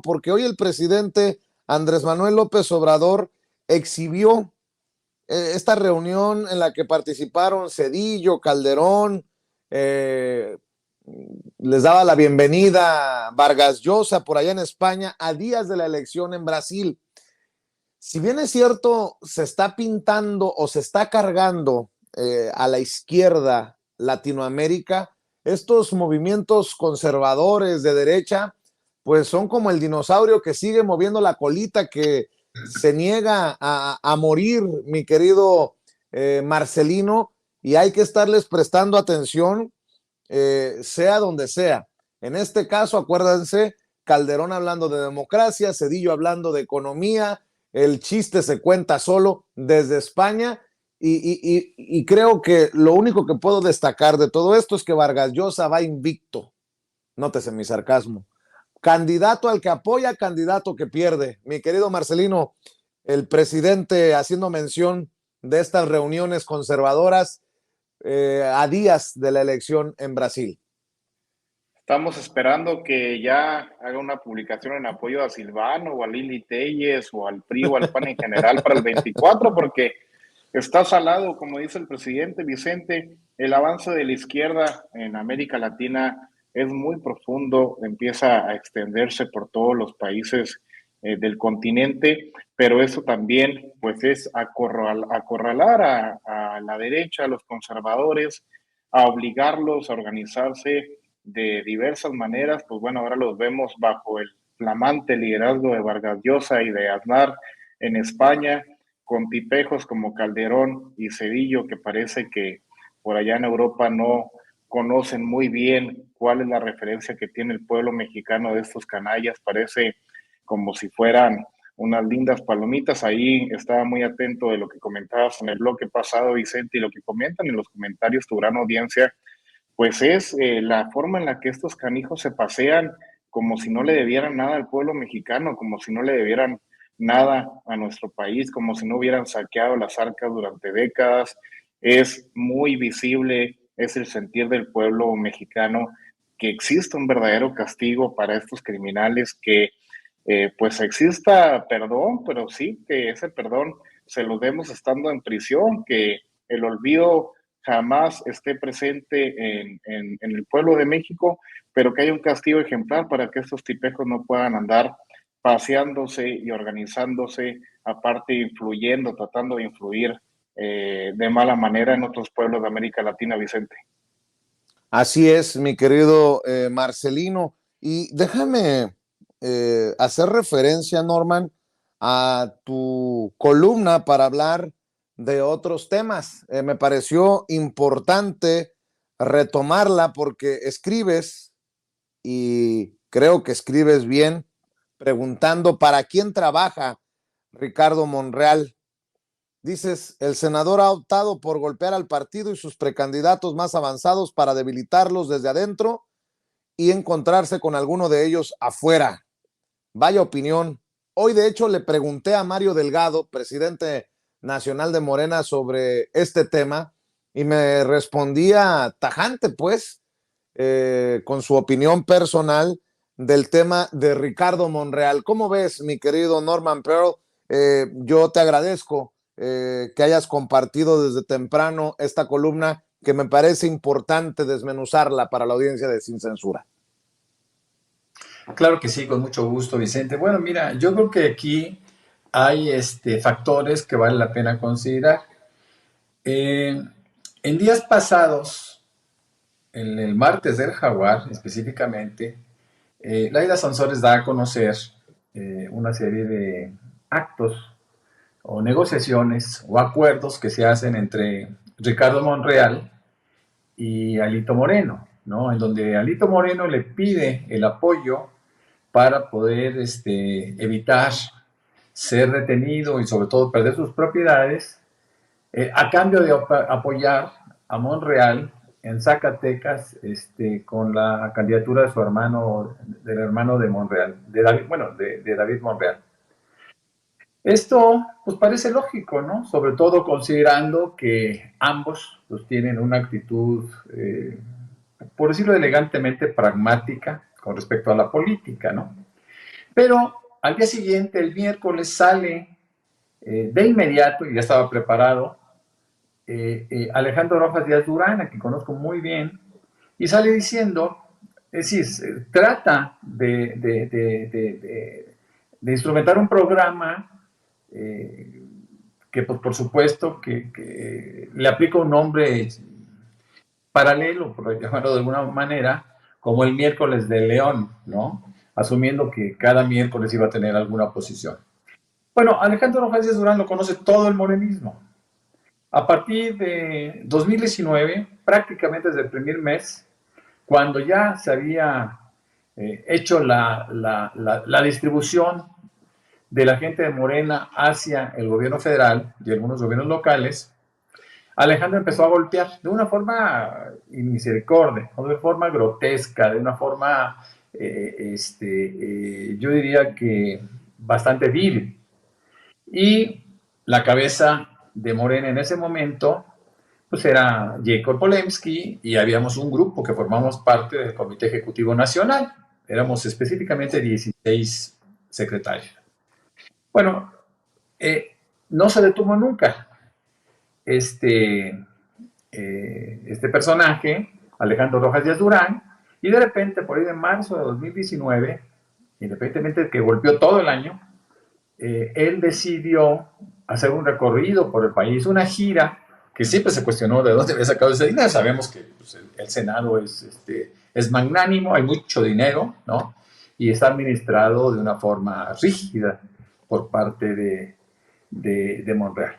porque hoy el presidente Andrés Manuel López Obrador exhibió esta reunión en la que participaron Zedillo, Calderón, les daba la bienvenida Vargas Llosa por allá en España a días de la elección en Brasil. Si bien es cierto, se está pintando o se está cargando a la izquierda Latinoamérica, estos movimientos conservadores de derecha, pues son como el dinosaurio que sigue moviendo la colita, que se niega a morir, mi querido Marcelino, y hay que estarles prestando atención, sea donde sea. En este caso, acuérdense, Calderón hablando de democracia, Zedillo hablando de economía, el chiste se cuenta solo desde España, y creo que lo único que puedo destacar de todo esto es que Vargas Llosa va invicto, nótese mi sarcasmo, candidato al que apoya, candidato que pierde. Mi querido Marcelino, el presidente haciendo mención de estas reuniones conservadoras a días de la elección en Brasil. Estamos esperando que ya haga una publicación en apoyo a Silvano o a Lili Telles o al PRI o al PAN en general para el 24, porque está salado, como dice el presidente Vicente. El avance de la izquierda en América Latina es muy profundo, empieza a extenderse por todos los países del continente, pero eso también pues es acorralar a la derecha, a los conservadores, a obligarlos a organizarse de diversas maneras. Pues bueno, ahora los vemos bajo el flamante liderazgo de Vargas Llosa y de Aznar en España, con tipejos como Calderón y Zedillo, que parece que por allá en Europa no conocen muy bien cuál es la referencia que tiene el pueblo mexicano de estos canallas. Parece como si fueran unas lindas palomitas. Ahí estaba muy atento de lo que comentabas en el bloque pasado, Vicente, y lo que comentan en los comentarios tu gran audiencia, pues es la forma en la que estos canijos se pasean como si no le debieran nada al pueblo mexicano, como si no le debieran nada a nuestro país, como si no hubieran saqueado las arcas durante décadas. Es muy visible, es el sentir del pueblo mexicano, que existe un verdadero castigo para estos criminales, que pues exista perdón, pero sí que ese perdón se lo demos estando en prisión, que el olvido jamás esté presente en el pueblo de México, pero que haya un castigo ejemplar para que estos tipejos no puedan andar paseándose y organizándose, aparte influyendo, tratando de influir de mala manera en otros pueblos de América Latina, Vicente. Así es, mi querido Marcelino. Y déjame hacer referencia, Norman, a tu columna para hablar de otros temas. Me pareció importante retomarla porque escribes, y creo que escribes bien, preguntando para quién trabaja Ricardo Monreal. Dices, el senador ha optado por golpear al partido y sus precandidatos más avanzados para debilitarlos desde adentro y encontrarse con alguno de ellos afuera. Vaya opinión. Hoy, de hecho, le pregunté a Mario Delgado, presidente nacional de Morena, sobre este tema, y me respondía tajante, pues, con su opinión personal del tema de Ricardo Monreal. ¿Cómo ves, mi querido Norman Pearl? Yo te agradezco que hayas compartido desde temprano esta columna, que me parece importante desmenuzarla para la audiencia de Sin Censura. Claro que sí, con mucho gusto, Vicente. Bueno, mira, yo creo que aquí hay factores que vale la pena considerar. En días pasados, en el martes del Jaguar específicamente, Laida Sansores da a conocer una serie de actos o negociaciones o acuerdos que se hacen entre Ricardo Monreal y Alito Moreno, ¿no? En donde Alito Moreno le pide el apoyo para poder evitar ser detenido y sobre todo perder sus propiedades, a cambio de apoyar a Monreal en Zacatecas con la candidatura de su hermano, del hermano de Monreal, de David, bueno, de David Monreal. Esto pues parece lógico, ¿no? Sobre todo considerando que ambos pues, tienen una actitud, por decirlo elegantemente, pragmática con respecto a la política, ¿no? Pero al día siguiente, el miércoles, sale de inmediato, y ya estaba preparado, Alejandro Rojas Díaz Durán, a quien conozco muy bien, y sale diciendo, es decir, trata de instrumentar un programa que, pues, por supuesto, que le aplica un nombre paralelo, por llamarlo de alguna manera, como el miércoles de León, ¿no? Asumiendo que cada miércoles iba a tener alguna posición. Bueno, Alejandro Rojas Díaz Durán lo conoce todo el morenismo. A partir de 2019, prácticamente desde el primer mes, cuando ya se había hecho la distribución de la gente de Morena hacia el gobierno federal y algunos gobiernos locales, Alejandro empezó a golpear de una forma inmisericordia, de una forma grotesca, de una forma, yo diría que bastante vil. Y la cabeza de Morena en ese momento, pues era Jacob Polemski, y habíamos un grupo que formamos parte del Comité Ejecutivo Nacional. Éramos específicamente 16 secretarios. Bueno, no se detuvo nunca este personaje, Alejandro Rojas Díaz Durán, y de repente, por ahí de marzo de 2019, independientemente de que golpeó todo el año, él decidió hacer un recorrido por el país, una gira, que siempre se cuestionó de dónde había sacado ese dinero. Sabemos que pues, el Senado es magnánimo, hay mucho dinero, ¿no? Y está administrado de una forma rígida por parte de Monreal.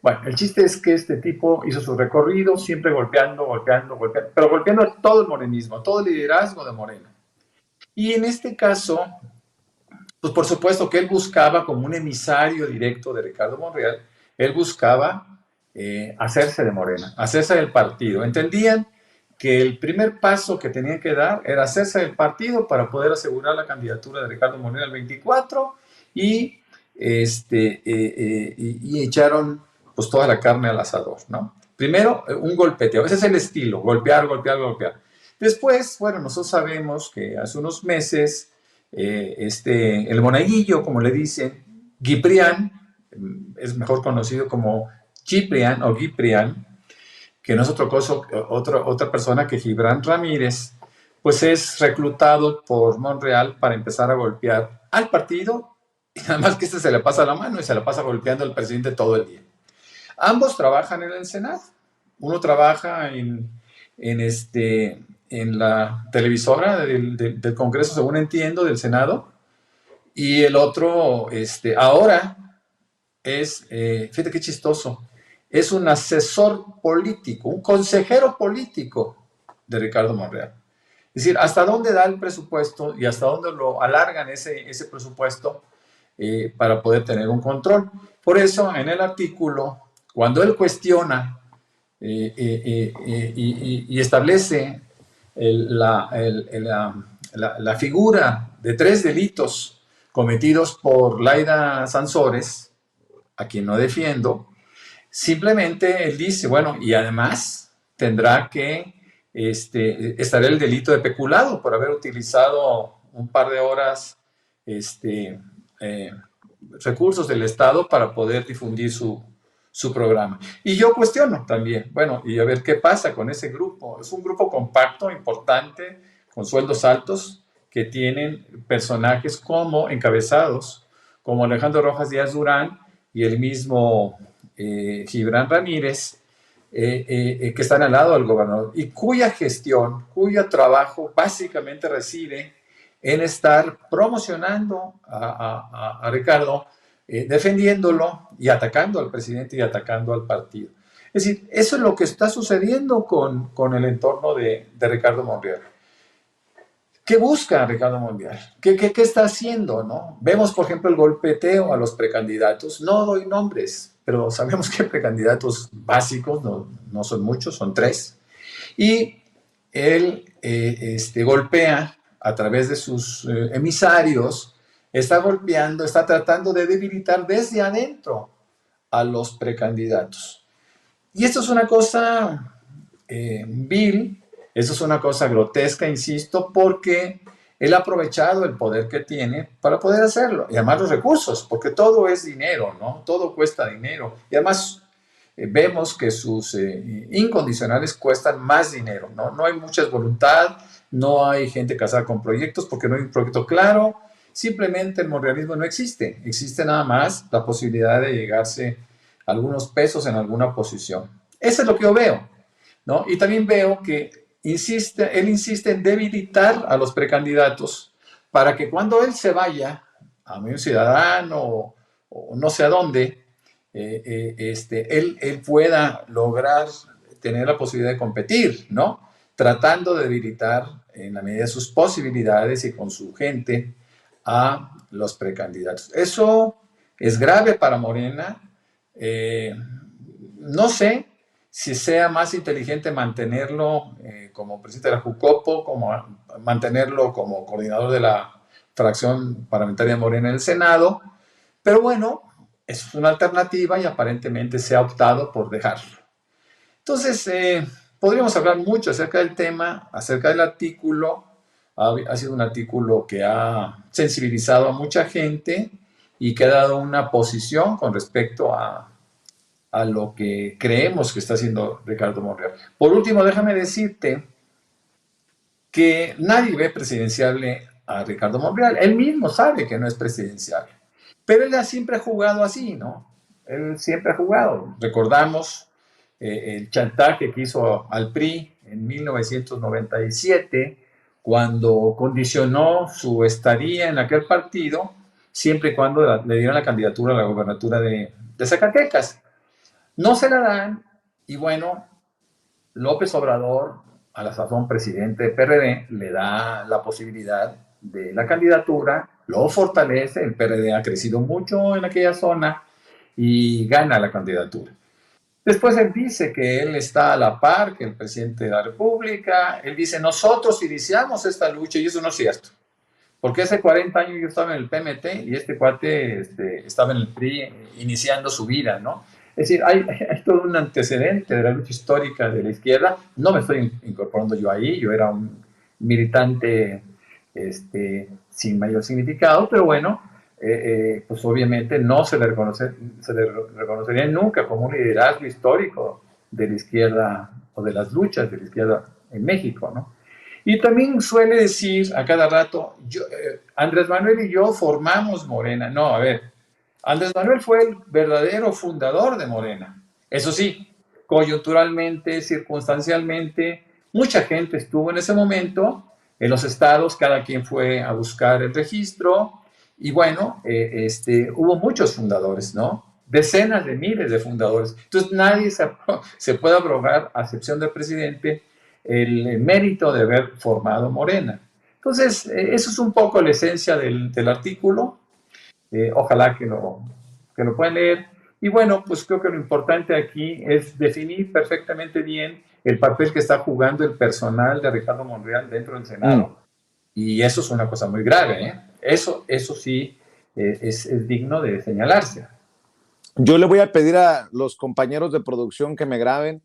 Bueno, el chiste es que este tipo hizo su recorrido, siempre golpeando, pero golpeando a todo el morenismo, a todo el liderazgo de Morena. Y en este caso, pues por supuesto que él buscaba, como un emisario directo de Ricardo Monreal, él buscaba hacerse de Morena, hacerse del partido. Entendían que el primer paso que tenían que dar era hacerse del partido para poder asegurar la candidatura de Ricardo Monreal al 24, y echaron pues toda la carne al asador, ¿no? Primero, un golpeteo, ese es el estilo, golpear, golpear, golpear. Después, bueno, nosotros sabemos que hace unos meses el monaguillo, como le dicen, Guiprián, es mejor conocido como Ciprián o Guiprián, que no es otra persona que Gibran Ramírez, pues es reclutado por Monreal para empezar a golpear al partido, y nada más que se le pasa la mano y se la pasa golpeando al presidente todo el día. Ambos trabajan en el Senado. Uno trabaja en la televisora del Congreso, según entiendo, del Senado, y el otro ahora fíjate qué chistoso, es un asesor político, un consejero político de Ricardo Monreal. Es decir, hasta dónde da el presupuesto y hasta dónde lo alargan ese presupuesto para poder tener un control. Por eso, en el artículo, cuando él cuestiona y establece la figura de 3 delitos cometidos por Laida Sansores, a quien no defiendo, simplemente él dice, bueno, y además tendrá que estar el delito de peculado por haber utilizado un par de horas recursos del Estado para poder difundir su programa. Y yo cuestiono también, bueno, y a ver qué pasa con ese grupo. Es un grupo compacto, importante, con sueldos altos, que tienen personajes como encabezados, como Alejandro Rojas Díaz Durán y el mismo Gibran Ramírez, que están al lado del gobernador, y cuya gestión, cuyo trabajo básicamente reside en estar promocionando a Ricardo, defendiéndolo y atacando al presidente y atacando al partido. Es decir, eso es lo que está sucediendo con el entorno de Ricardo Monreal. ¿Qué busca Ricardo Monreal? ¿Qué está haciendo, no? Vemos, por ejemplo, el golpeteo a los precandidatos. No doy nombres, pero sabemos que precandidatos básicos, no son muchos, son 3. Y él golpea a través de sus emisarios, está golpeando, está tratando de debilitar desde adentro a los precandidatos. Y esto es una cosa vil, esto es una cosa grotesca, insisto, porque él ha aprovechado el poder que tiene para poder hacerlo. Y además los recursos, porque todo es dinero, ¿no? Todo cuesta dinero. Y además vemos que sus incondicionales cuestan más dinero, ¿no? No hay mucha voluntad, no hay gente casada con proyectos porque no hay un proyecto claro. Simplemente el monrealismo no existe. Existe nada más la posibilidad de llegarse algunos pesos en alguna posición. Eso es lo que yo veo, ¿no? Y también veo que él insiste en debilitar a los precandidatos para que cuando él se vaya a un ciudadano o no sé a dónde, él pueda lograr tener la posibilidad de competir, ¿no? Tratando de debilitar en la medida de sus posibilidades y con su gente a los precandidatos. Eso es grave para Morena. No sé si sea más inteligente mantenerlo como presidente de la Jucopo, como mantenerlo como coordinador de la fracción parlamentaria Morena en el Senado, pero bueno, eso es una alternativa y aparentemente se ha optado por dejarlo. Entonces, podríamos hablar mucho acerca del tema, acerca del artículo. Ha sido un artículo que ha sensibilizado a mucha gente y que ha dado una posición con respecto a lo que creemos que está haciendo Ricardo Monreal. Por último, déjame decirte que nadie ve presidenciable a Ricardo Monreal. Él mismo sabe que no es presidencial. Pero él siempre ha jugado así, ¿no? Él siempre ha jugado. Recordamos el chantaje que hizo al PRI en 1997, cuando condicionó su estadía en aquel partido, siempre y cuando le dieran la candidatura a la gobernatura de Zacatecas. No se la dan, y bueno, López Obrador, a la sazón presidente de PRD, le da la posibilidad de la candidatura, lo fortalece, el PRD ha crecido mucho en aquella zona y gana la candidatura. Después él dice que él está a la par que el presidente de la República, él dice, nosotros iniciamos esta lucha, y eso no es cierto, porque hace 40 años yo estaba en el PMT y este cuate estaba en el PRI iniciando su vida, ¿no? Es decir, hay todo un antecedente de la lucha histórica de la izquierda. No me estoy incorporando yo ahí, yo era un militante sin mayor significado, pero bueno, pues obviamente no se le reconocería nunca como un liderazgo histórico de la izquierda o de las luchas de la izquierda en México, ¿no? Y también suele decir a cada rato, Andrés Manuel y yo formamos Morena. No, a ver, Andrés Manuel fue el verdadero fundador de Morena. Eso sí, coyunturalmente, circunstancialmente, mucha gente estuvo en ese momento, en los estados, cada quien fue a buscar el registro, y bueno, hubo muchos fundadores, ¿no? Decenas de miles de fundadores. Entonces nadie se puede abrogar, a excepción del presidente, el mérito de haber formado Morena. Entonces, eso es un poco la esencia del artículo. Ojalá que lo puedan leer. Y bueno, pues creo que lo importante aquí es definir perfectamente bien el papel que está jugando el personal de Ricardo Monreal dentro del Senado. Y eso es una cosa muy grave, ¿eh? Eso sí es digno de señalarse. Yo le voy a pedir a los compañeros de producción que me graben